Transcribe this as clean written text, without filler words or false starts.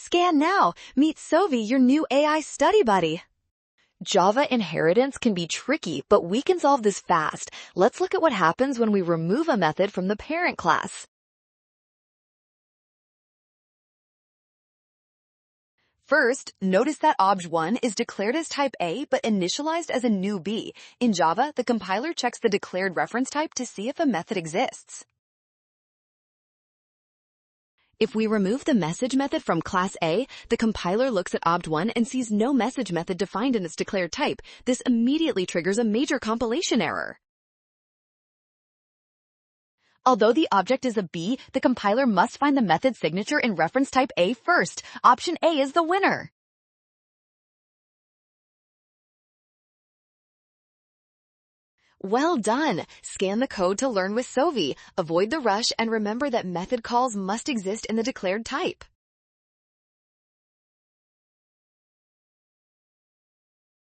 Scan now. Meet Sovi, your new AI study buddy. Java inheritance can be tricky, but we can solve this fast. Let's look at what happens when we remove a method from the parent class. First, notice that obj1 is declared as type A but initialized as a new B. In Java, the compiler checks the declared reference type to see if a method exists. If we remove the message method from class A, the compiler looks at obj1 and sees no message method defined in its declared type. This immediately triggers a major compilation error. Although the object is a B, the compiler must find the method signature in reference type A first. Option A is the winner. Well done! Scan the code to learn with Sovi. Avoid the rush and remember that method calls must exist in the declared type.